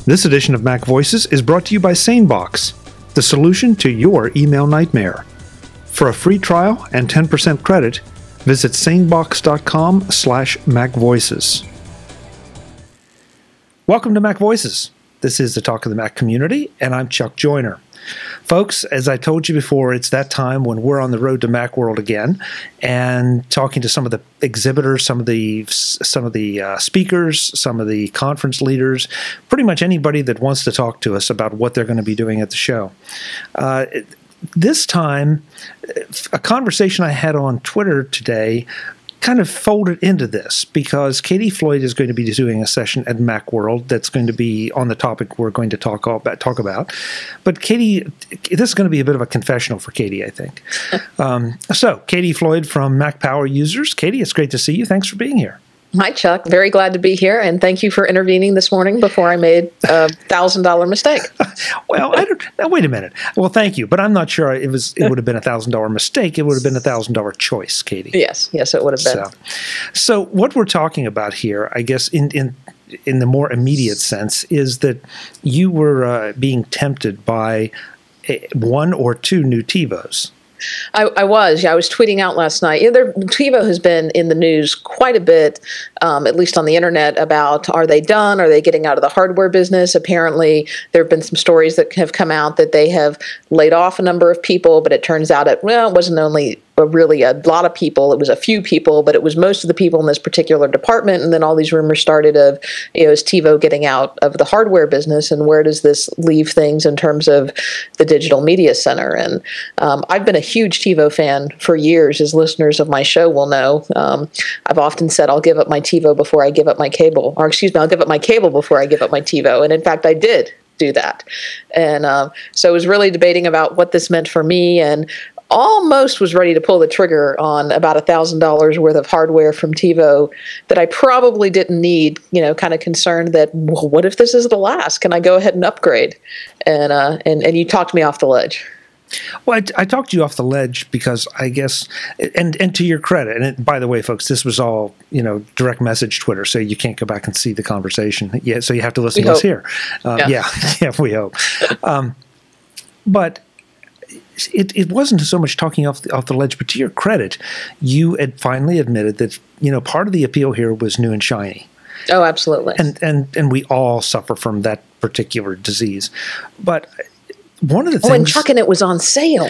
This edition of Mac Voices is brought to you by Sanebox, the solution to your email nightmare. For a free trial and 10% credit, visit sanebox.com/MacVoices. Welcome to Mac Voices. This is the talk of the Mac community, and I'm Chuck Joyner. Folks, as I told you before, it's that time when we're on the road to Macworld again and talking to some of the exhibitors, some of the speakers, some of the conference leaders, pretty much anybody that wants to talk to us about what they're going to be doing at the show. This time, a conversation I had on Twitter today kind of folded into this because Floyd is going to be doing a session at Macworld that's going to be on the topic we're going to talk about. But Katie, this is going to be a bit of a confessional for Katie, I think. So, Katie Floyd from Mac Power Users. Katie, it's great to see you. Thanks for being here. Hi, Chuck. Very glad to be here, and thank you for intervening this morning before I made a $1,000 mistake. Well, now, wait a minute. Well, thank you, but I'm not sure it would have been a $1,000 mistake. It would have been a $1,000 choice, Katie. Yes, it would have been. So what we're talking about here, I guess, in the more immediate sense, is that you were being tempted by one or two new TiVos. I was tweeting out last night. TiVo has been in the news quite a bit, at least on the internet, about are they done? Are they getting out of the hardware business? Apparently, there have been some stories that have come out that they have laid off a number of people, but it turns out it wasn't only really a lot of people. It was a few people, but it was most of the people in this particular department. And then all these rumors started of, is TiVo getting out of the hardware business, and where does this leave things in terms of the digital media center? And I've been a huge TiVo fan for years, as listeners of my show will know. I've often said I'll give up my TiVo before I give up my cable, I'll give up my cable before I give up my TiVo. And in fact, I did do that. And so I was really debating about what this meant for me, and almost was ready to pull the trigger on about $1,000 worth of hardware from TiVo that I probably didn't need, kind of concerned that, well, what if this is the last? Can I go ahead and upgrade? And you talked me off the ledge. Well, I talked you off the ledge because I guess, and to your credit, and by the way, folks, this was all, direct message Twitter, so you can't go back and see the conversation. Yeah, so you have to listen to us here. Yeah, we hope. But it wasn't so much talking off the ledge, but to your credit, you had finally admitted that, part of the appeal here was new and shiny. Oh, absolutely. And we all suffer from that particular disease. But one of the things... Oh, and Chuck, and it was on sale.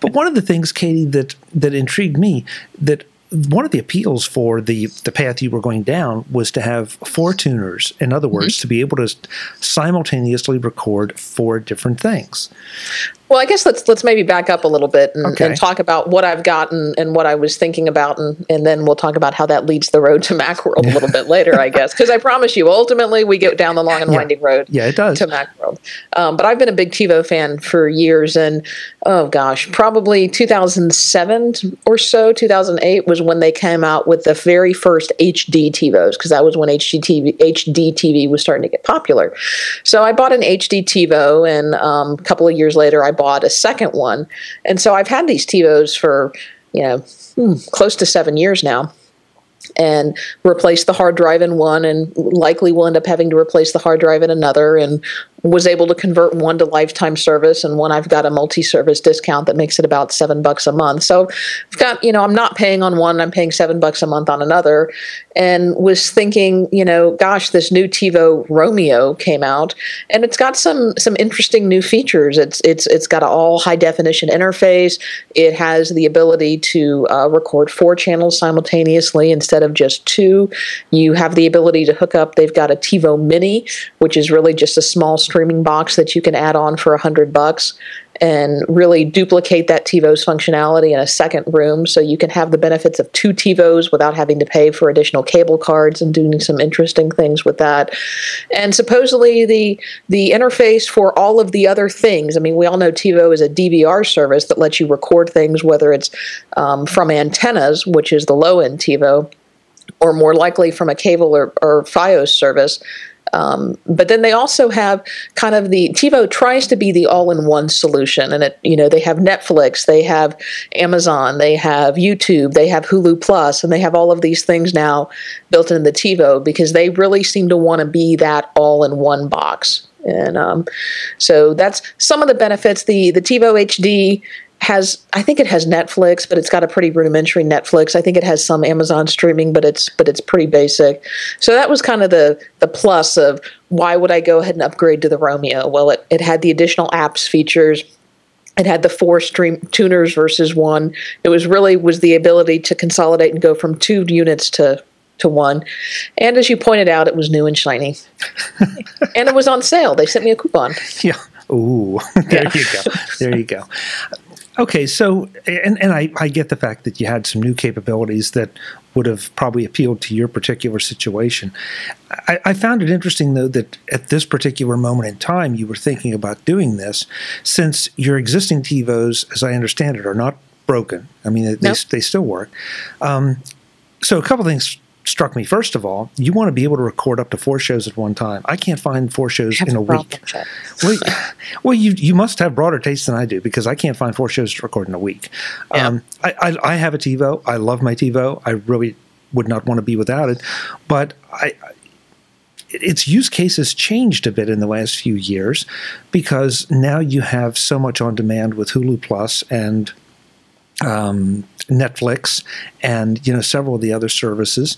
But one of the things, Katie, that intrigued me, that one of the appeals for the path you were going down was to have 4 tuners. In other words, to be able to simultaneously record 4 different things. Well, I guess let's maybe back up a little bit and talk about what I've gotten and what I was thinking about, and then we'll talk about how that leads the road to Macworld a little bit later, I guess. Because I promise you, ultimately, we get down the long and winding road it does. To Macworld. But I've been a big TiVo fan for years, and oh gosh, probably 2007 or so, 2008 was when they came out with the very first HD TiVos, because that was when HD TV was starting to get popular. So I bought an HD TiVo, and a couple of years later, I bought a second one. And so I've had these TiVos for, close to 7 years now, and replaced the hard drive in one, and likely will end up having to replace the hard drive in another, and was able to convert one to lifetime service, and one I've got a multi-service discount that makes it about $7 a month. So I've got, I'm not paying on one, I'm paying $7 a month on another, and was thinking, gosh, this new TiVo Romeo came out, and it's got some interesting new features. It's got an all high definition interface. It has the ability to record 4 channels simultaneously instead of just 2. You have the ability to hook up. They've got a TiVo Mini, which is really just a small streaming box that you can add on for $100 and really duplicate that TiVo's functionality in a second room, so you can have the benefits of 2 TiVos without having to pay for additional cable cards, and doing some interesting things with that. And supposedly the interface for all of the other things, I mean, we all know TiVo is a DVR service that lets you record things, whether it's from antennas, which is the low-end TiVo, or more likely from a cable or Fios service. But then they also have kind of the TiVo tries to be the all-in-one solution, and they have Netflix, they have Amazon, they have YouTube, they have Hulu Plus, and they have all of these things now built into the TiVo because they really seem to want to be that all-in-one box. And so that's some of the benefits. The TiVo HD I think it has Netflix, but it's got a pretty rudimentary Netflix. I think it has some Amazon streaming, but it's pretty basic. So that was kind of the plus of why would I go ahead and upgrade to the Romeo? Well, it had the additional apps features. It had the 4 stream tuners versus 1. It was the ability to consolidate and go from 2 units to 1. And as you pointed out, it was new and shiny. And it was on sale. They sent me a coupon. Yeah. Ooh, there you go. There you go. Okay, so, and I get the fact that you had some new capabilities that would have probably appealed to your particular situation. I found it interesting, though, that at this particular moment in time, you were thinking about doing this, since your existing TiVos, as I understand it, are not broken. I mean, they still work. So a couple things struck me. First of all, you want to be able to record up to 4 shows at one time. I can't find 4 shows in a week. Well, you must have broader taste than I do, because I can't find 4 shows to record in a week. Yeah. I have a TiVo. I love my TiVo. I really would not want to be without it. But its use case has changed a bit in the last few years, because now you have so much on demand with Hulu Plus and Netflix and several of the other services,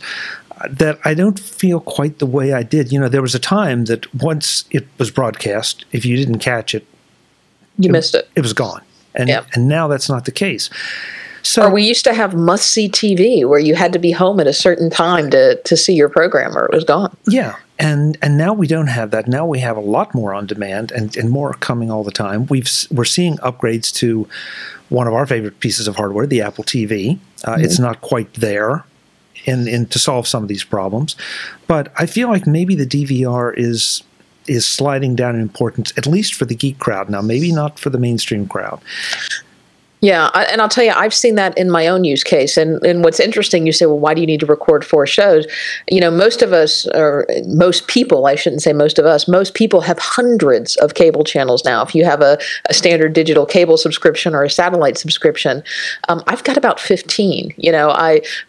that I don't feel quite the way I did. There was a time that once it was broadcast, if you didn't catch it, you missed it. It was gone. And now that's not the case. So, or we used to have must-see TV where you had to be home at a certain time to see your program, or it was gone. Yeah, and now we don't have that. Now we have a lot more on demand and more coming all the time. We're seeing upgrades to one of our favorite pieces of hardware, the Apple TV. It's not quite there in to solve some of these problems, but I feel like maybe the DVR is sliding down in importance, at least for the geek crowd now, maybe not for the mainstream crowd. Yeah, and I'll tell you, I've seen that in my own use case. And what's interesting, you say, well, why do you need to record 4 shows? Most of us, or most people, I shouldn't say most of us, most people have hundreds of cable channels now. If you have a standard digital cable subscription or a satellite subscription, I've got about 15.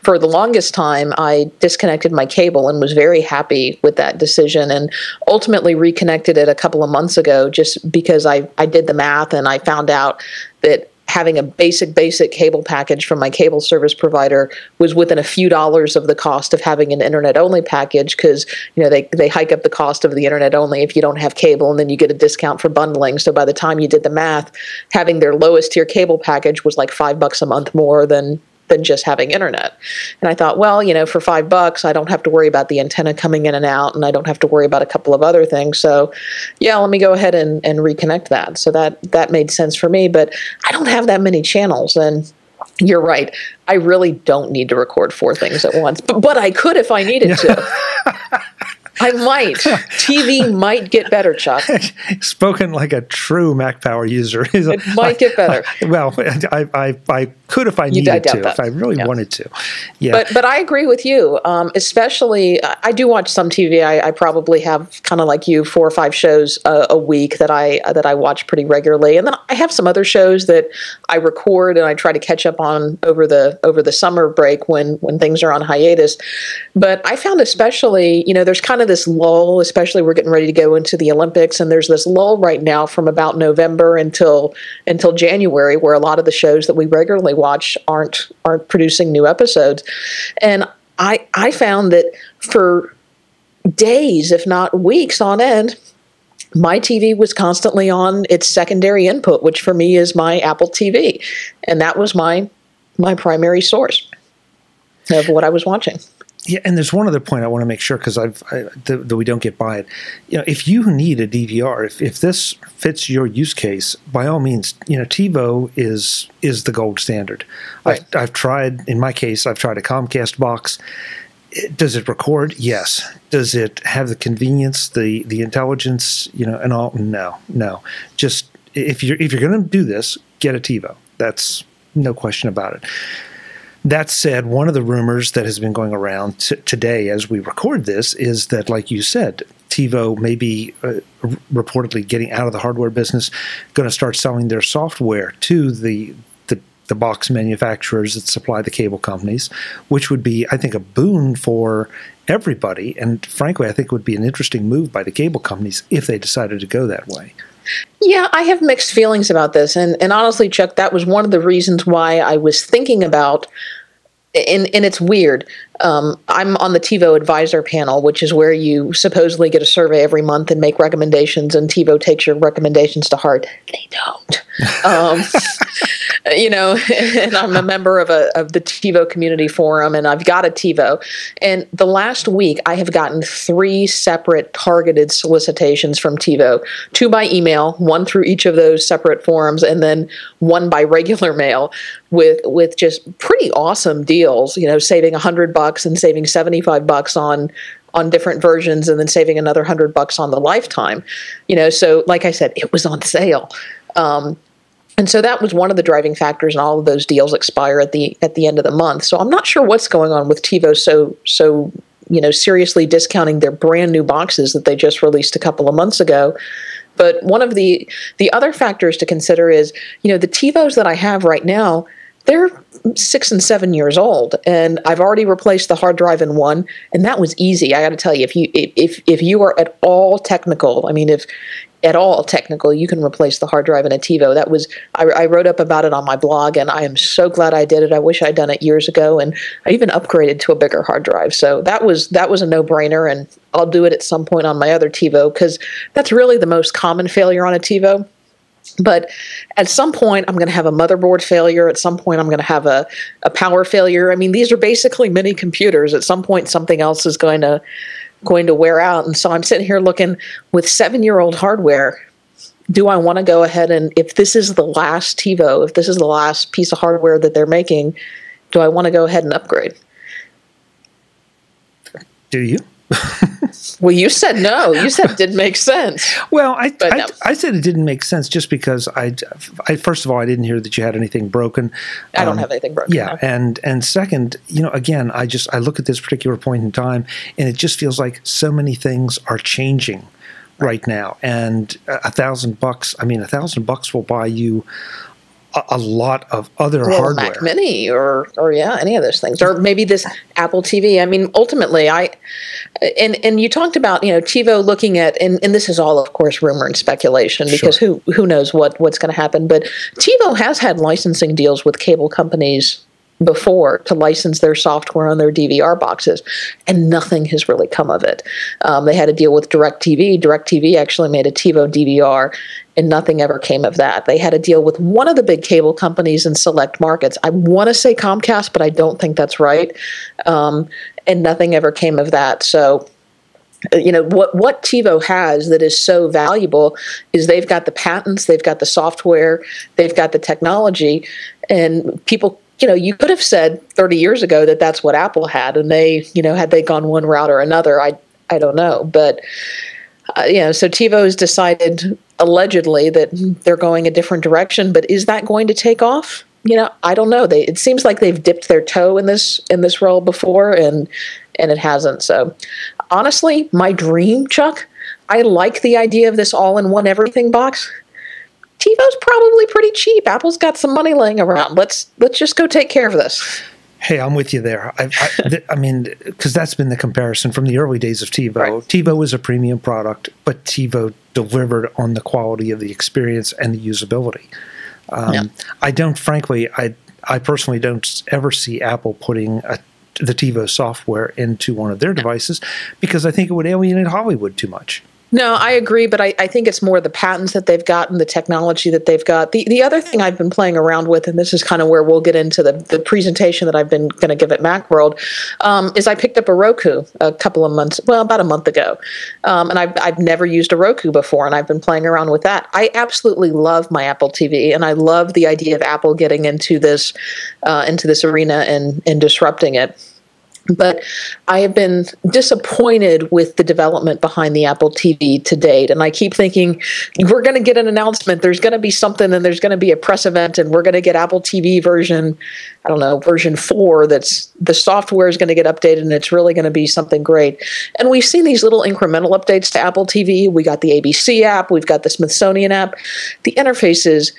For the longest time, I disconnected my cable and was very happy with that decision, and ultimately reconnected it a couple of months ago, just because I did the math and I found out that having a basic cable package from my cable service provider was within a few dollars of the cost of having an internet-only package, because they hike up the cost of the internet-only if you don't have cable, and then you get a discount for bundling. So by the time you did the math, having their lowest tier cable package was like $5 a month more than just having internet. And I thought, well, for $5, I don't have to worry about the antenna coming in and out, and I don't have to worry about a couple of other things. So yeah, let me go ahead and reconnect that. So that made sense for me, but I don't have that many channels. And you're right, I really don't need to record 4 things at once, but I could if I needed to. I might. TV might get better, Chuck. Spoken like a true Mac Power user. It might get better. Well, I could if I needed to, if I really wanted to. Yeah. But I agree with you. Especially, I do watch some TV. I probably have, kind of like you, 4 or 5 shows a week that I watch pretty regularly, and then I have some other shows that I record and I try to catch up on over the summer break when things are on hiatus. But I found, especially, there's kind of this lull, especially we're getting ready to go into the Olympics, and there's this lull right now from about November until January, where a lot of the shows that we regularly watch aren't producing new episodes. And I found that for days, if not weeks on end, my TV was constantly on its secondary input, which for me is my Apple TV, and that was my primary source of what I was watching. Yeah, and there's one other point I want to make sure, because that we don't get by it. If you need a DVR, if this fits your use case, by all means, TiVo is the gold standard. Right. I've tried, in my case, I've tried a Comcast box. Does it record? Yes. Does it have the convenience, the intelligence, and all? No. Just if you're going to do this, get a TiVo. That's no question about it. That said, one of the rumors that has been going around today as we record this is that, like you said, TiVo may be reportedly getting out of the hardware business, going to start selling their software to the box manufacturers that supply the cable companies, which would be, I think, a boon for everybody. And frankly, I think it would be an interesting move by the cable companies if they decided to go that way. Yeah, I have mixed feelings about this. And honestly, Chuck, that was one of the reasons why I was thinking about, and it's weird, I'm on the TiVo advisor panel, which is where you supposedly get a survey every month and make recommendations, and TiVo takes your recommendations to heart. They don't. And I'm a member of the TiVo community forum, and I've got a TiVo. And the last week, I have gotten 3 separate targeted solicitations from TiVo, 2 by email, 1 through each of those separate forums, and then 1 by regular mail with just pretty awesome deals, saving $100 and saving $75 on different versions, and then saving another $100 on the lifetime. So like I said, it was on sale. And so that was one of the driving factors, and all of those deals expire at the end of the month. So I'm not sure what's going on with TiVo so seriously discounting their brand new boxes that they just released a couple of months ago. But one of the other factors to consider is, the TiVos that I have right now, they're 6 and 7 years old, and I've already replaced the hard drive in one, and that was easy. I got to tell you, if you are at all technical, if at all technical, you can replace the hard drive in a TiVo. That was, I wrote up about it on my blog, and I am so glad I did it. I wish I'd done it years ago, and I even upgraded to a bigger hard drive. So that was a no-brainer, and I'll do it at some point on my other TiVo, because that's really the most common failure on a TiVo. But at some point, I'm going to have a motherboard failure. At some point, I'm going to have a power failure. These are basically mini computers. At some point, something else is going to wear out. And so I'm sitting here looking with 7-year-old hardware. Do I want to go ahead and, if this is the last TiVo, if this is the last piece of hardware that they're making, do I want to go ahead and upgrade? Do you? Well, you said no. You said it didn't make sense. Well, I said it didn't make sense just because I first of all, I didn't hear that you had anything broken. I don't have anything broken. Yeah, no. And second, again, I look at this particular point in time, and it just feels like so many things are changing right now. And $1,000, $1,000 will buy you a lot of other hardware. Mac Mini or any of those things, or maybe this Apple TV. Ultimately, and you talked about TiVo looking at, and this is all of course rumor and speculation, because who knows what's going to happen. But TiVo has had licensing deals with cable companies before to license their software on their DVR boxes, and nothing has really come of it. They had a deal with DirecTV. DirecTV actually made a TiVo DVR, and nothing ever came of that. They had a deal with one of the big cable companies in select markets. I want to say Comcast, but I don't think that's right. And nothing ever came of that. So, what TiVo has that is so valuable is they've got the patents, they've got the software, they've got the technology, and people. You could have said 30 years ago that that's what Apple had, and they, had they gone one route or another, I don't know. But, so TiVo has decided allegedly that they're going a different direction, but is that going to take off? I don't know. It seems like they've dipped their toe in this role before, and it hasn't. So honestly, my dream, Chuck, I like the idea of this all-in-one everything box. TiVo's probably pretty cheap. Apple's got some money laying around. Let's just go take care of this. Hey, I'm with you there. Because that's been the comparison from the early days of TiVo. Right. TiVo was a premium product, but TiVo delivered on the quality of the experience and the usability. I personally don't ever see Apple putting the TiVo software into one of their devices, because I think it would alienate Hollywood too much. No, I agree, but I think it's more the patents that they've got and the technology that they've got. The other thing I've been playing around with, and this is kind of where we'll get into the presentation that I've been going to give at Macworld, is I picked up a Roku about a month ago. And I've never used a Roku before, and I've been playing around with that. I absolutely love my Apple TV, and I love the idea of Apple getting into this arena and disrupting it. But I have been disappointed with the development behind the Apple TV to date. And I keep thinking, we're going to get an announcement. There's going to be something, and there's going to be a press event, and we're going to get Apple TV version, I don't know, version 4. That's the software is going to get updated, and it's really going to be something great. And we've seen these little incremental updates to Apple TV. We got the ABC app. We've got the Smithsonian app. The interfaces,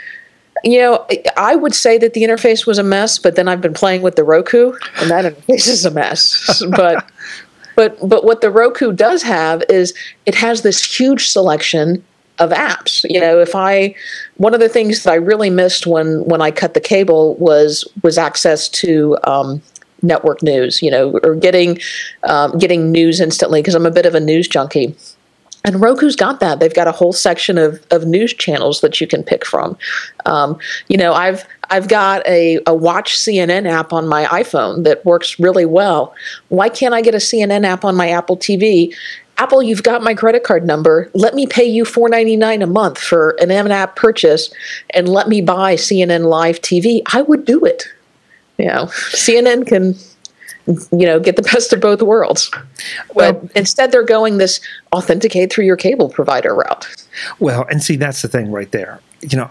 I would say that the interface was a mess, but then I've been playing with the Roku, and that interface is a mess. But what the Roku does have is it has this huge selection of apps. One of the things that I really missed when I cut the cable was access to network news, or getting news instantly, because I'm a bit of a news junkie. And Roku's got that. They've got a whole section of news channels that you can pick from. I've got a Watch CNN app on my iPhone that works really well. Why can't I get a CNN app on my Apple TV? Apple, you've got my credit card number. Let me pay you $4.99 a month for an in-app purchase, and let me buy CNN Live TV. I would do it. CNN can get the best of both worlds. But instead they're going this authenticate through your cable provider route. Well, and see, that's the thing right there.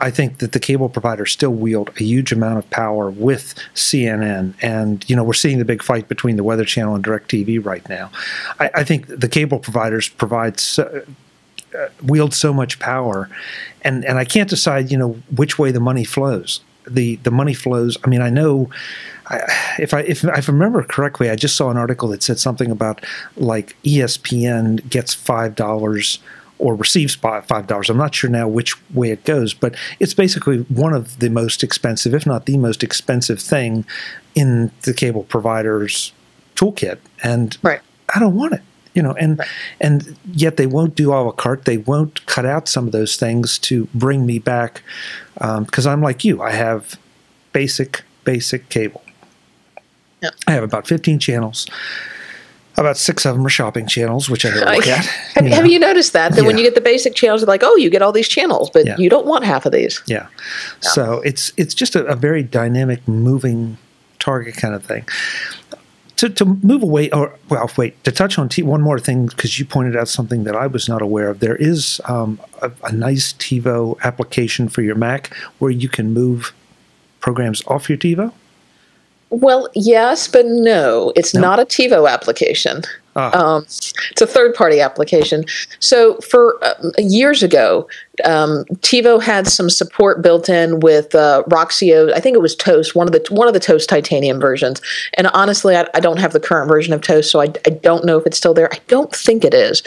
I think that the cable providers still wield a huge amount of power with CNN. And, we're seeing the big fight between the Weather Channel and DirecTV right now. I think the cable providers wield so much power. And I can't decide, which way the money flows. The money flows. I mean, I know if I remember correctly, I just saw an article that said something about like ESPN gets $5 or receives $5. I'm not sure now which way it goes, but it's basically one of the most expensive, if not the most expensive thing in the cable provider's toolkit. And right. I don't want it. And yet they won't do a la carte. They won't cut out some of those things to bring me back, because I'm like you. I have basic cable. Yeah. I have about 15 channels. About 6 of them are shopping channels, which I don't look at. Have you noticed that when you get the basic channels, they're like, oh, you get all these channels, but you don't want half of these. Yeah. So it's just a very dynamic, moving target kind of thing. To move away, to touch on one more thing, because you pointed out something that I was not aware of. There is a nice TiVo application for your Mac where you can move programs off your TiVo? Well, yes, but no. It's not a TiVo application. It's a third-party application. So for years ago, TiVo had some support built in with Roxio. I think it was Toast, one of the Toast Titanium versions. And honestly, I don't have the current version of Toast, so I don't know if it's still there. I don't think it is.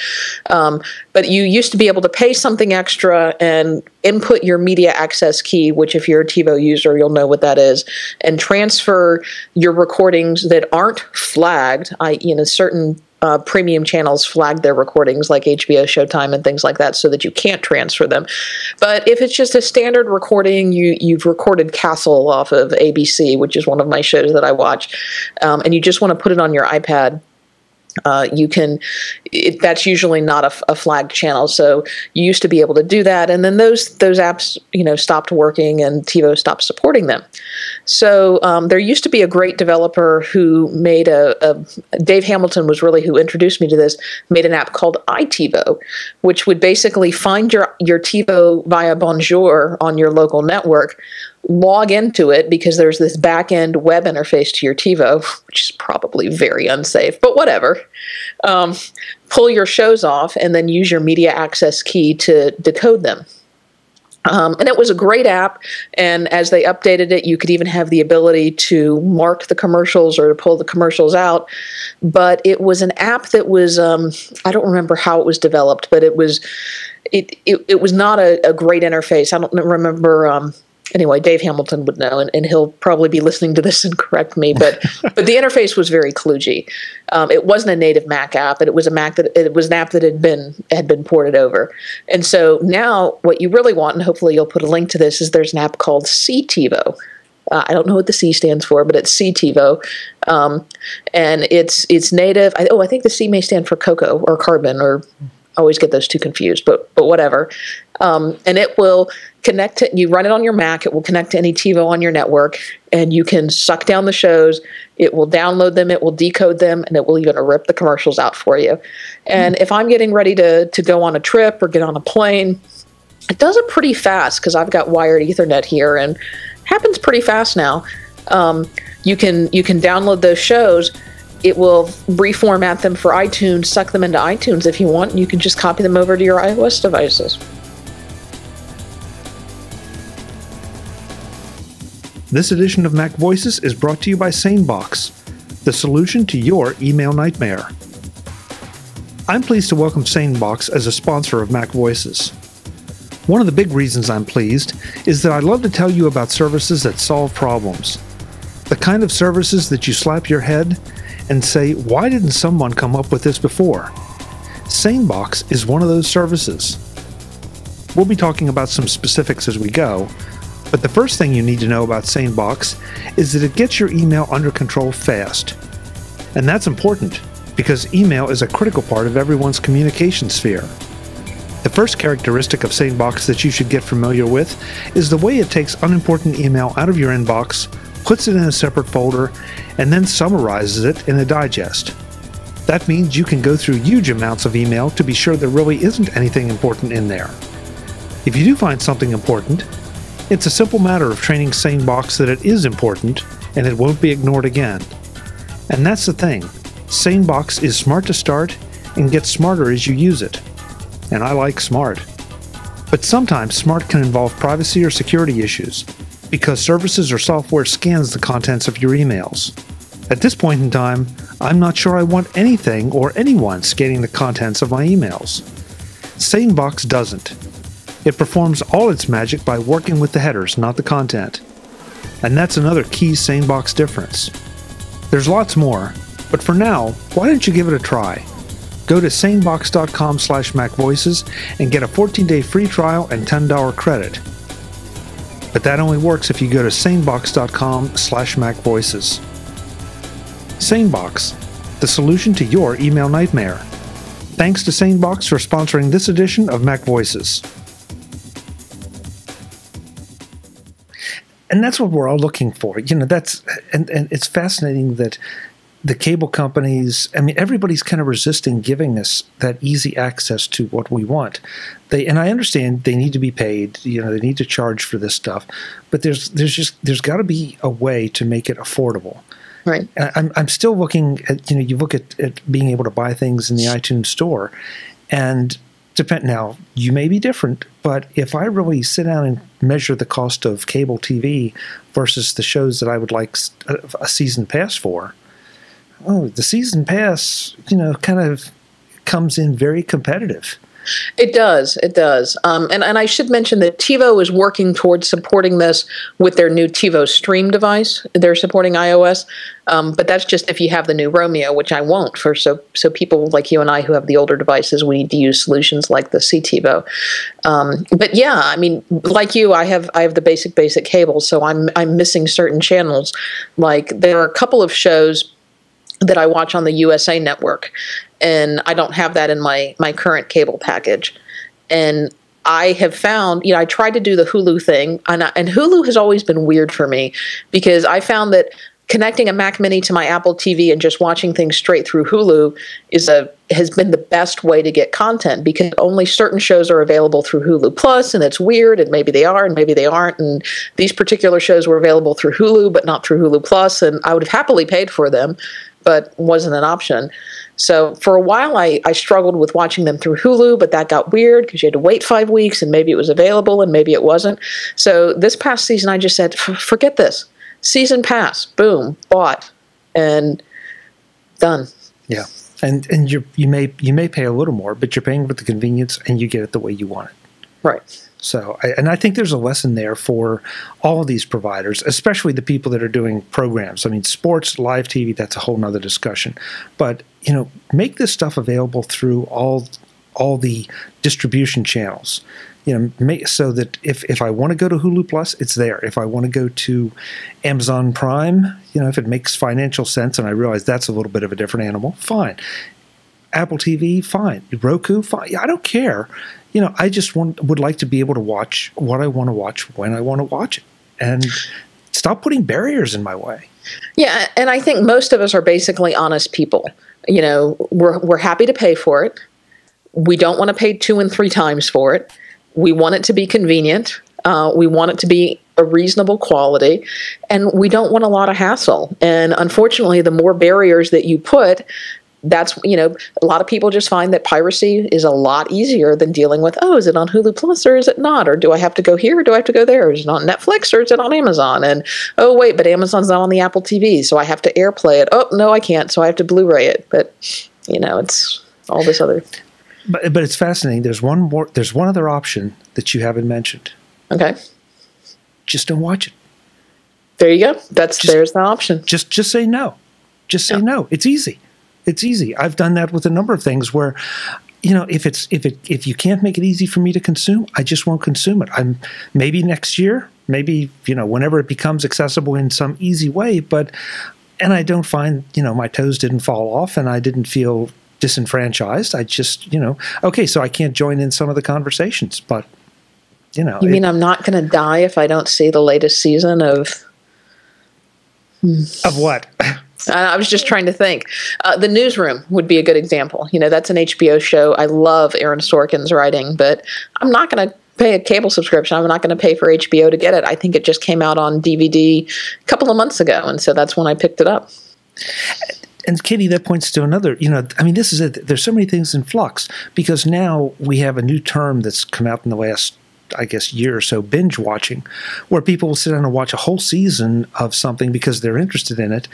But you used to be able to pay something extra and input your media access key, which if you're a TiVo user, you'll know what that is, and transfer your recordings that aren't flagged. Certain premium channels flag their recordings like HBO, Showtime, and things like that so that you can't transfer them. But if it's just a standard recording, you've recorded Castle off of ABC, which is one of my shows that I watch, and you just want to put it on your iPad, you can. That's usually not a flagged channel, so you used to be able to do that, and then those apps stopped working, and TiVo stopped supporting them. So there used to be a great developer who made Dave Hamilton was really who introduced me to this. Made an app called iTivo, which would basically find your TiVo via Bonjour on your local network. Log into it because there's this back-end web interface to your TiVo, which is probably very unsafe, but whatever. Pull your shows off and then use your media access key to decode them. And it was a great app, and as they updated it, you could even have the ability to mark the commercials or to pull the commercials out. But it was an app that was, I don't remember how it was developed, but it was not a great interface. I don't remember. Anyway, Dave Hamilton would know, and he'll probably be listening to this and correct me. But the interface was very kludgy. It wasn't a native Mac app, and it was an app that had been ported over. And so now, what you really want, and hopefully you'll put a link to this, is there's an app called CTivo. I don't know what the C stands for, but it's CTivo, and it's native. I think the C may stand for cocoa or carbon, or I always get those two confused, but whatever. And it will connect to, you run it on your Mac, it will connect to any TiVo on your network, and you can suck down the shows. It will download them, it will decode them, and it will even rip the commercials out for you. And if I'm getting ready to go on a trip or get on a plane, it does it pretty fast because I've got wired Ethernet here, and it happens pretty fast now. You can download those shows. It will reformat them for iTunes, suck them into iTunes if you want, and you can just copy them over to your iOS devices. This edition of MacVoices is brought to you by Sanebox, the solution to your email nightmare. I'm pleased to welcome Sanebox as a sponsor of MacVoices. One of the big reasons I'm pleased is that I love to tell you about services that solve problems. The kind of services that you slap your head and say, why didn't someone come up with this before? Sanebox is one of those services. We'll be talking about some specifics as we go, but the first thing you need to know about Sanebox is that it gets your email under control fast. And that's important because email is a critical part of everyone's communication sphere. The first characteristic of Sanebox that you should get familiar with is the way it takes unimportant email out of your inbox, puts it in a separate folder, and then summarizes it in a digest. That means you can go through huge amounts of email to be sure there really isn't anything important in there. If you do find something important, it's a simple matter of training Sanebox that it is important and it won't be ignored again. And that's the thing. Sanebox is smart to start and gets smarter as you use it. And I like smart. But sometimes smart can involve privacy or security issues because services or software scans the contents of your emails. At this point in time, I'm not sure I want anything or anyone scanning the contents of my emails. Sanebox doesn't. It performs all its magic by working with the headers, not the content. And that's another key Sanebox difference. There's lots more, but for now, why don't you give it a try? Go to sanebox.com/MacVoices and get a 14-day free trial and $10 credit. But that only works if you go to sanebox.com/MacVoices. Sanebox, the solution to your email nightmare. Thanks to Sanebox for sponsoring this edition of MacVoices. And that's what we're all looking for. You know, and it's fascinating that the cable companies, I mean, everybody's kind of resisting giving us that easy access to what we want. And I understand they need to be paid, you know, they need to charge for this stuff, but there's got to be a way to make it affordable. Right. I'm still looking at, you know, you look at being able to buy things in the iTunes store, and now, you may be different, but if I really sit down and measure the cost of cable TV versus the shows that I would like a season pass for, the season pass, you know, kind of comes in very competitive. It does. And I should mention that TiVo is working towards supporting this with their new TiVo Stream device. They're supporting iOS, but that's just if you have the new Romeo, which I won't. So people like you and I who have the older devices, we need to use solutions like the CTivo. But yeah, I mean, like you, I have the basic cable, so I'm missing certain channels. Like there are a couple of shows that I watch on the USA Network, and I don't have that in my current cable package. And I have found, you know, I tried to do the Hulu thing, and Hulu has always been weird for me because I found that connecting a Mac Mini to my Apple TV and just watching things straight through Hulu has been the best way to get content because only certain shows are available through Hulu Plus, and it's weird, and maybe they are and maybe they aren't, and these particular shows were available through Hulu but not through Hulu Plus, and I would have happily paid for them, but wasn't an option. So for a while, I struggled with watching them through Hulu, but that got weird because you had to wait 5 weeks, and maybe it was available and maybe it wasn't. So this past season, I just said, forget this. Season pass, boom, bought, and done. Yeah, and you may pay a little more, but you're paying for the convenience, and you get it the way you want it. Right. So, I think there's a lesson there for all of these providers, especially the people that are doing programs. I mean, sports, live TV, that's a whole nother discussion. But, you know, make this stuff available through all the distribution channels. You know, so that if I want to go to Hulu Plus, it's there. If I want to go to Amazon Prime, you know, if it makes financial sense, and I realize that's a little bit of a different animal, fine. Apple TV, fine. Roku, fine. I don't care. You know, I just would like to be able to watch what I want to watch when I want to watch it. And stop putting barriers in my way. Yeah, and I think most of us are basically honest people. We're happy to pay for it. We don't want to pay 2 and 3 times for it. We want it to be convenient. We want it to be a reasonable quality, and we don't want a lot of hassle. And unfortunately, the more barriers that you put, that's, a lot of people just find that piracy is a lot easier than dealing with, is it on Hulu Plus or is it not? Or do I have to go here or do I have to go there? Is it on Netflix or is it on Amazon? And, wait, but Amazon's not on the Apple TV, so I have to AirPlay it. Oh, no, I can't, so I have to Blu-ray it. But, it's all this other. But it's fascinating. There's one other option that you haven't mentioned. Okay. Just don't watch it. There you go. There's the option. Just say no. Just say no. It's easy. It's easy. I've done that with a number of things where, if you can't make it easy for me to consume, I just won't consume it. Maybe next year, maybe, whenever it becomes accessible in some easy way, and I don't find, my toes didn't fall off and I didn't feel disenfranchised. I just, okay, so I can't join in some of the conversations, but You mean I'm not going to die if I don't see the latest season of what? I was just trying to think. The Newsroom would be a good example. That's an HBO show. I love Aaron Sorkin's writing, but I'm not going to pay a cable subscription. I'm not going to pay for HBO to get it. I think it just came out on DVD a couple of months ago, and so that's when I picked it up. And Katie, that points to another, this is it. There's so many things in flux because now we have a new term that's come out in the last, I guess, year or so, binge watching, where people will sit down and watch a whole season of something because they're interested in it,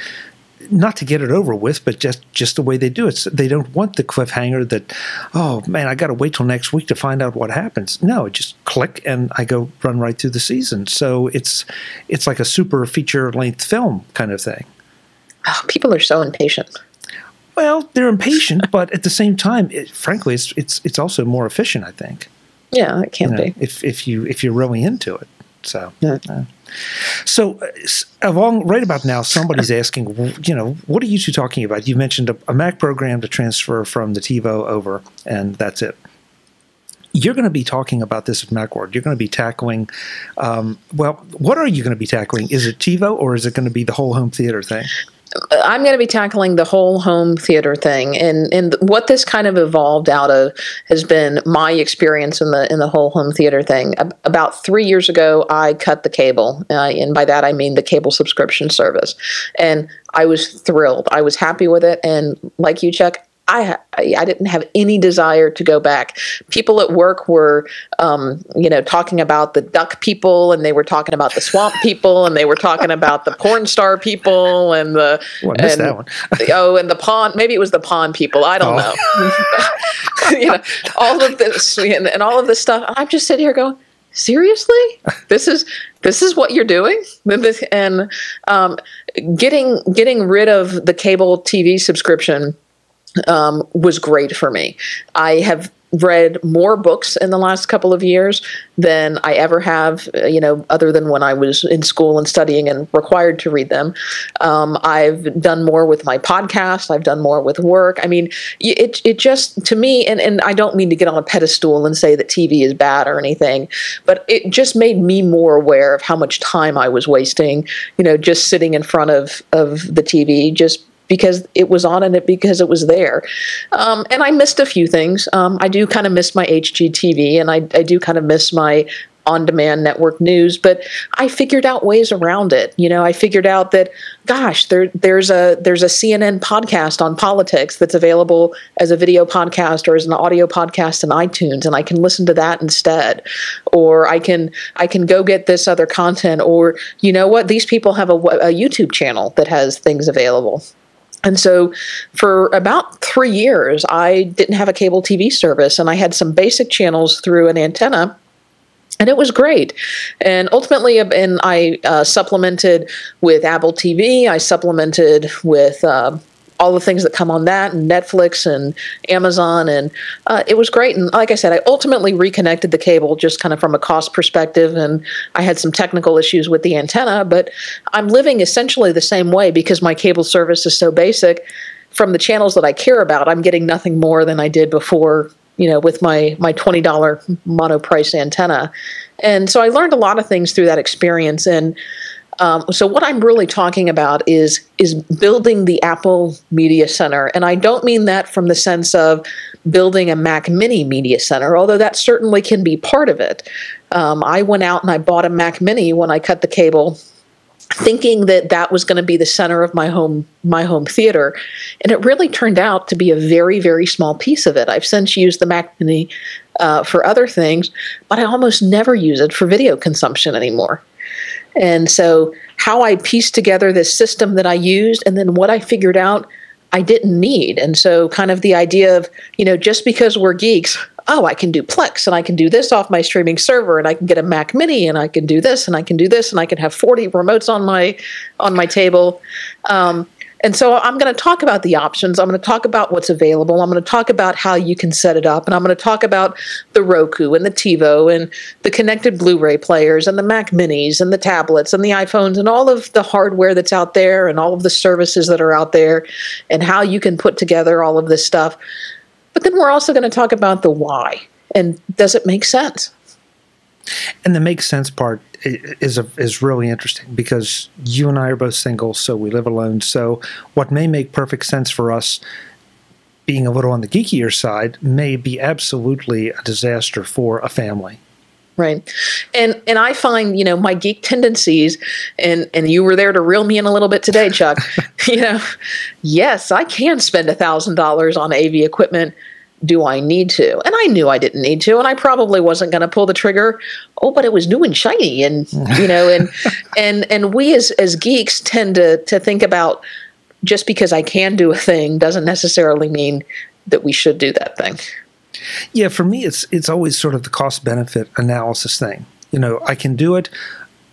not to get it over with, but just the way they do it. So they don't want the cliffhanger that, oh man, I got to wait till next week to find out what happens. No, just click and I go run right through the season. So it's like a super feature length film kind of thing. Oh, people are so impatient. Well, they're impatient, but at the same time, frankly, it's also more efficient, I think. Yeah, it can be if you're really into it. So, yeah. So right about now, somebody's asking, what are you two talking about? You mentioned a Mac program to transfer from the TiVo over, and that's it. You're going to be talking about this at Macworld. You're going to be tackling, what are you going to be tackling? Is it TiVo or is it going to be the whole home theater thing? I'm going to be tackling the whole home theater thing, and what this kind of evolved out of has been my experience in the whole home theater thing. About 3 years ago, I cut the cable, and by that I mean the cable subscription service, and I was thrilled. I was happy with it, and like you, Chuck, I didn't have any desire to go back. People at work were, talking about the duck people, and they were talking about the swamp people, and they were talking about the porn star people, and I missed that one. And the pond. Maybe it was the pond people. I don't know. All of this and all of this stuff. I'm just sitting here going, seriously, this is what you're doing, and getting rid of the cable TV subscription was great for me. I have read more books in the last couple of years than I ever have, other than when I was in school and studying and required to read them. I've done more with my podcast. I've done more with work. I mean, it just, to me, and I don't mean to get on a pedestal and say that TV is bad or anything, but it just made me more aware of how much time I was wasting, just sitting in front of the TV, just because it was on and because it was there. And I missed a few things. I do kind of miss my HGTV, and I do kind of miss my on-demand network news, but I figured out ways around it. I figured out that, gosh, there's a CNN podcast on politics that's available as a video podcast or as an audio podcast in iTunes, and I can listen to that instead. Or I can go get this other content, or these people have a YouTube channel that has things available. And so for about 3 years, I didn't have a cable TV service, and I had some basic channels through an antenna, and it was great. And ultimately, I supplemented with Apple TV. I supplemented with all the things that come on that, and Netflix and Amazon, and it was great. And like I said, I ultimately reconnected the cable just kind of from a cost perspective, and I had some technical issues with the antenna, but I'm living essentially the same way because my cable service is so basic. From the channels that I care about, I'm getting nothing more than I did before, with my $20 mono price antenna. And so I learned a lot of things through that experience, and So what I'm really talking about is building the Apple Media Center. And I don't mean that from the sense of building a Mac Mini Media Center, although that certainly can be part of it. I went out and I bought a Mac Mini when I cut the cable, thinking that that was going to be the center of my home theater. And it really turned out to be a very, very small piece of it. I've since used the Mac Mini for other things, but I almost never use it for video consumption anymore. And so how I pieced together this system that I used and then what I figured out I didn't need. And so kind of the idea of, just because we're geeks, oh, I can do Plex and I can do this off my streaming server and I can get a Mac Mini and I can do this and I can do this and I can have 40 remotes on my table. And so I'm going to talk about the options. I'm going to talk about what's available. I'm going to talk about how you can set it up. And I'm going to talk about the Roku and the TiVo and the connected Blu-ray players and the Mac Minis and the tablets and the iPhones and all of the hardware that's out there and all of the services that are out there and how you can put together all of this stuff. But then we're also going to talk about the why. And does it make sense? And the make sense part is really interesting because you and I are both single, so we live alone. So what may make perfect sense for us, being a little on the geekier side, may be absolutely a disaster for a family. Right. And I find, my geek tendencies, and you were there to reel me in a little bit today, Chuck, yes, I can spend $1,000 on AV equipment. Do I need to? And I knew I didn't need to, and I probably wasn't going to pull the trigger. Oh, but it was new and shiny, and and we as geeks tend to think about just because I can do a thing doesn't necessarily mean that we should do that thing. Yeah, for me, it's always sort of the cost benefit analysis thing. I can do it,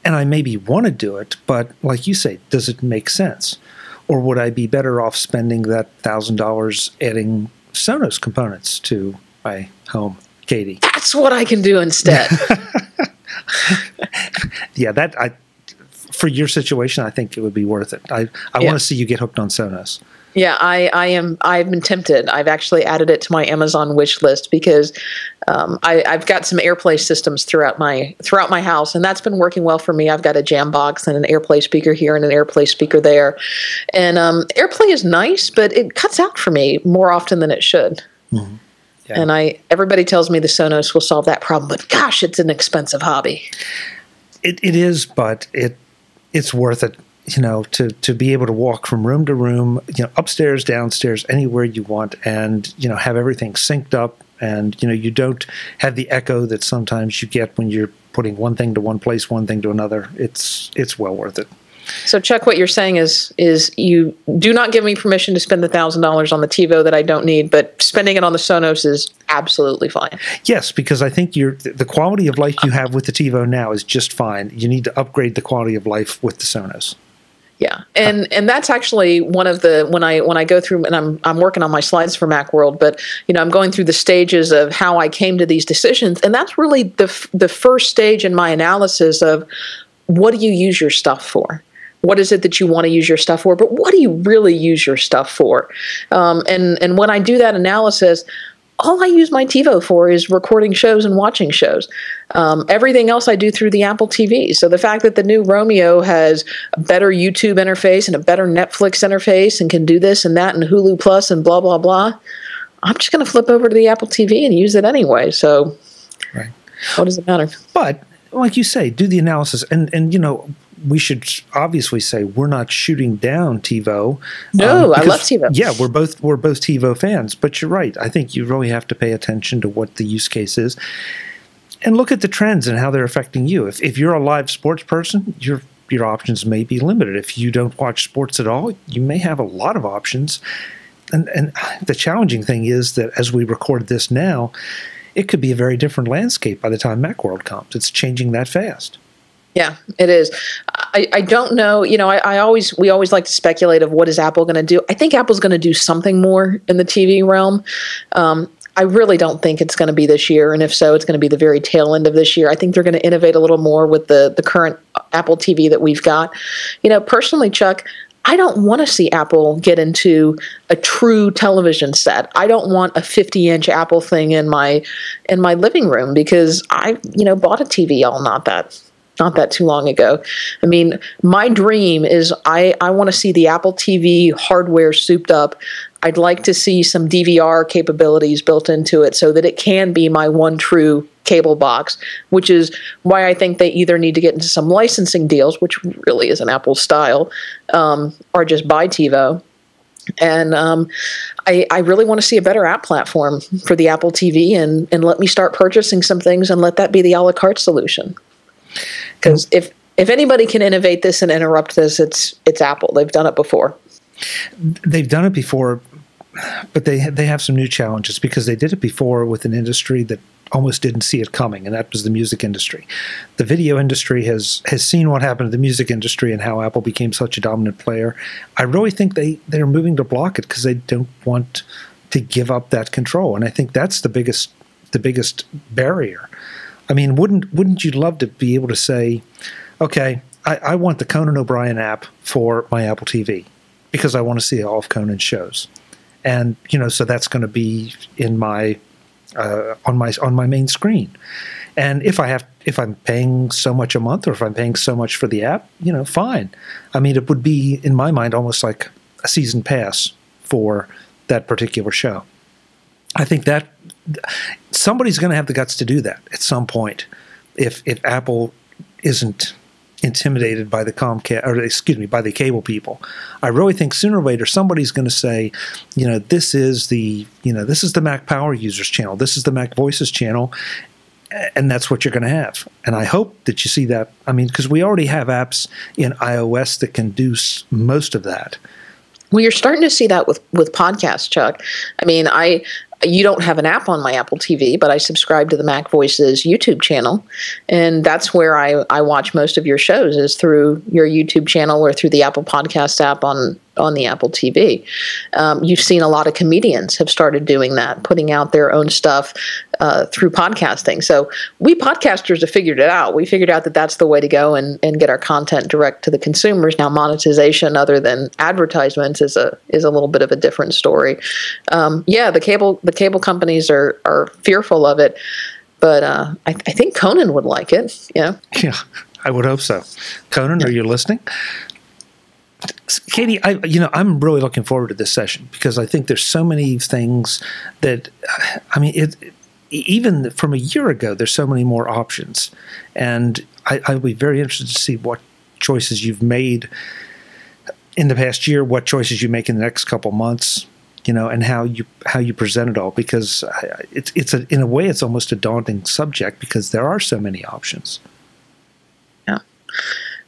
and I maybe want to do it, but like you say, does it make sense, or would I be better off spending that $1,000 adding Sonos components to my home, Katie? That's what I can do instead. Yeah, for your situation, I think it would be worth it. I want to see you get hooked on Sonos. Yeah, I've been tempted. I've actually added it to my Amazon wish list because I've got some AirPlay systems throughout my house, and that's been working well for me. I've got a Jambox and an AirPlay speaker here and an AirPlay speaker there, and AirPlay is nice, but it cuts out for me more often than it should. Mm-hmm. Yeah. And everybody tells me the Sonos will solve that problem, but gosh, it's an expensive hobby. It is, but it's worth it. To be able to walk from room to room, upstairs, downstairs, anywhere you want, and have everything synced up, and you don't have the echo that sometimes you get when you're putting one thing to one place, one thing to another. It's well worth it. So, Chuck, what you're saying is you do not give me permission to spend the $1,000 on the TiVo that I don't need, but spending it on the Sonos is absolutely fine. Yes, because I think the quality of life you have with the TiVo now is just fine. You need to upgrade the quality of life with the Sonos. Yeah, and that's actually one of the when I go through, and I'm working on my slides for Macworld, but I'm going through the stages of how I came to these decisions, and that's really the first stage in my analysis of what do you use your stuff for. What is it that you want to use your stuff for? But what do you really use your stuff for? And when I do that analysis, all I use my TiVo for is recording shows and watching shows. Everything else I do through the Apple TV. So the fact that the new Romeo has a better YouTube interface and a better Netflix interface and can do this and that and Hulu Plus and blah, blah, blah, I'm just going to flip over to the Apple TV and use it anyway. So right. What does it matter? But like you say, do the analysis. And we should obviously say we're not shooting down TiVo. No, I love TiVo. Yeah, we're both TiVo fans. But you're right. I think you really have to pay attention to what the use case is, and look at the trends and how they're affecting you. If you're a live sports person, your options may be limited. If you don't watch sports at all, you may have a lot of options. And the challenging thing is that as we record this now, it could be a very different landscape by the time Macworld comes. It's changing that fast. Yeah, it is. I don't know. We always like to speculate of what is Apple going to do. I think Apple's going to do something more in the TV realm. I really don't think it's going to be this year, and if so, it's going to be the very tail end of this year. I think they're going to innovate a little more with the current Apple TV that we've got. Personally, Chuck, I don't want to see Apple get into a true television set. I don't want a 50-inch Apple thing in my living room because I bought a TV all not that not that too long ago. I mean, my dream is I want to see the Apple TV hardware souped up. I'd like to see some DVR capabilities built into it so that it can be my one true cable box, which is why I think they either need to get into some licensing deals, which really isn't Apple style, or just buy TiVo. And I really want to see a better app platform for the Apple TV and let me start purchasing some things and let that be the a la carte solution. Because if anybody can innovate this and interrupt this, it's Apple. They've done it before. They've done it before, but they have some new challenges because they did it before with an industry that almost didn't see it coming, and that was the music industry. The video industry has seen what happened to the music industry and how Apple became such a dominant player. I really think they're moving to block it because they don't want to give up that control, and I think that's the biggest barrier. I mean, wouldn't you love to be able to say, okay, I want the Conan O'Brien app for my Apple TV because I want to see all of Conan's shows, and so that's going to be in my on my main screen. And if I'm paying so much a month, or if I'm paying so much for the app, fine. I mean, it would be in my mind almost like a season pass for that particular show. I think that somebody's going to have the guts to do that at some point. If Apple isn't intimidated by the by the cable people, I really think sooner or later somebody's going to say, this is the Mac Power Users channel, this is the MacVoices channel, and that's what you're going to have. And I hope that you see that. I mean, because we already have apps in iOS that can do most of that. Well, you're starting to see that with podcasts, Chuck. I mean, you don't have an app on my Apple TV, but I subscribe to the MacVoices YouTube channel, and that's where I watch most of your shows is through your YouTube channel or through the Apple Podcast app on the Apple TV. You've seen a lot of comedians have started doing that, putting out their own stuff through podcasting. So we podcasters have figured it out. We figured out that that's the way to go and get our content direct to the consumers. Now, monetization other than advertisements is a little bit of a different story. The cable companies are fearful of it, but I think Conan would like it. Yeah, I would hope so. Conan, are you listening? Katie, I'm really looking forward to this session because I think there's so many things that, even from a year ago, there's so many more options, and I'd be very interested to see what choices you've made in the past year, what choices you make in the next couple months, and how you present it all, because in a way it's almost a daunting subject because there are so many options. Yeah.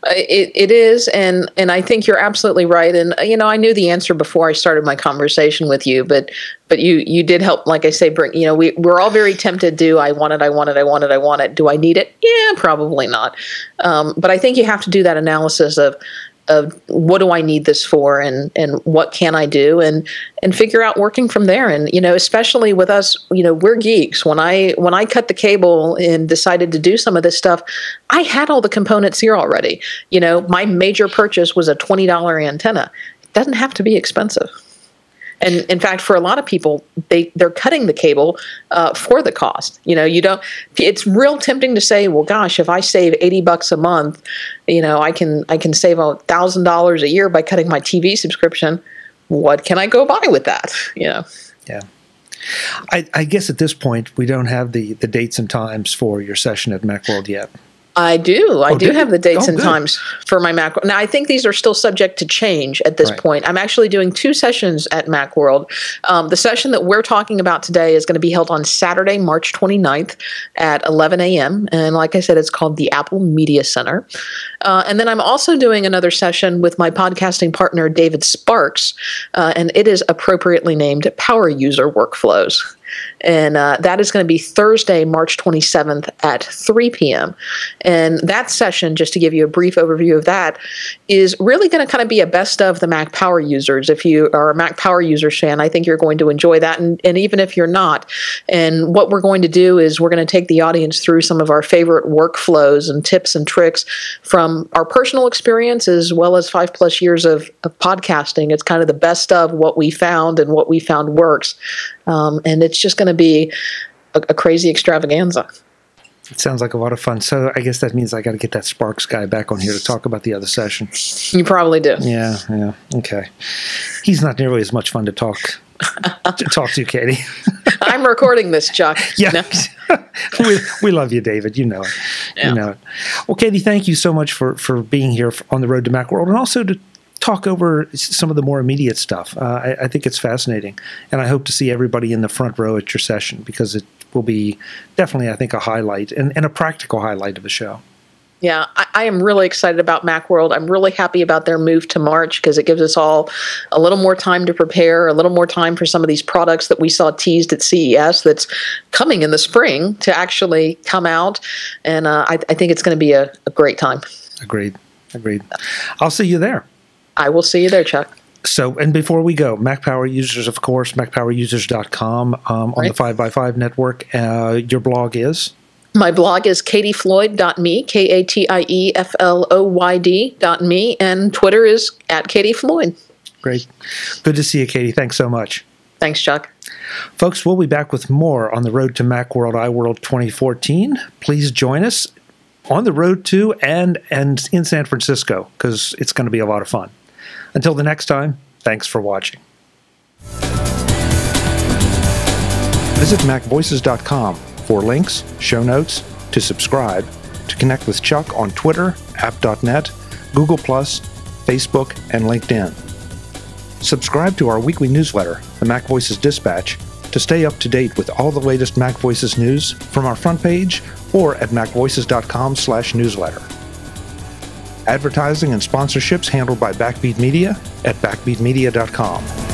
It is, and I think you're absolutely right. And I knew the answer before I started my conversation with you, but you did help. Like I say, bring. We're all very tempted to. I want it. Do I need it? Yeah, probably not. But I think you have to do that analysis of what do I need this for, and what can I do, and figure out working from there. And especially with us, we're geeks. When I cut the cable and decided to do some of this stuff, I had all the components here already. My major purchase was a $20 antenna. It doesn't have to be expensive. And in fact, for a lot of people, they're cutting the cable for the cost. It's real tempting to say, well, gosh, if I save $80 a month, I can save $1,000 a year by cutting my TV subscription. What can I go buy with that? Yeah. I guess at this point, we don't have the dates and times for your session at Macworld yet. I do. I do have the dates and times for my Macworld. Now, I think these are still subject to change at this point. I'm actually doing 2 sessions at Macworld. The session that we're talking about today is going to be held on Saturday, March 29th at 11 a.m. And like I said, it's called the Apple Media Center. And then I'm also doing another session with my podcasting partner, David Sparks, and it is appropriately named Power User Workflows. And that is going to be Thursday, March 27th at 3 p.m. And that session, just to give you a brief overview of that, is really going to kind of be a best of the Mac Power Users. If you are a Mac Power Users fan, I think you're going to enjoy that. And even if you're not, and what we're going to do is we're going to take the audience through some of our favorite workflows and tips and tricks from our personal experience as well as 5+ years of podcasting. It's kind of the best of what we found and what we found works. And it's just going to be a crazy extravaganza. It sounds like a lot of fun. So I guess that means I got to get that Sparks guy back on here to talk about the other session. You probably do. Yeah. Okay. He's not nearly as much fun to talk to, Katie. I'm recording this, Chuck. Yeah. No? we love you, David. You know it. Yeah. You know it. Well, Katie, thank you so much for being here on the road to Macworld, and also to talk over some of the more immediate stuff. I think it's fascinating, and I hope to see everybody in the front row at your session, because it will be definitely, I think, a highlight and a practical highlight of the show. Yeah, I am really excited about Macworld. I'm really happy about their move to March, because it gives us all a little more time to prepare, a little more time for some of these products that we saw teased at CES that's coming in the spring to actually come out. And I think it's going to be a great time. Agreed. I'll see you there. I will see you there, Chuck. So, and before we go, Mac Power Users, of course, MacPowerUsers.com on the 5x5 network. Your blog is? My blog is katiefloyd.me, KATIEFLOYD.me, and Twitter is @KatieFloyd. Great. Good to see you, Katie. Thanks so much. Thanks, Chuck. Folks, we'll be back with more on the road to Macworld iWorld 2014. Please join us on the road to and in San Francisco, because it's going to be a lot of fun. Until the next time, thanks for watching. Visit MacVoices.com for links, show notes, to subscribe, to connect with Chuck on Twitter, app.net, Google+, Facebook, and LinkedIn. Subscribe to our weekly newsletter, the MacVoices Dispatch, to stay up to date with all the latest MacVoices news from our front page or at MacVoices.com/newsletter. Advertising and sponsorships handled by Backbeat Media at BackbeatMedia.com.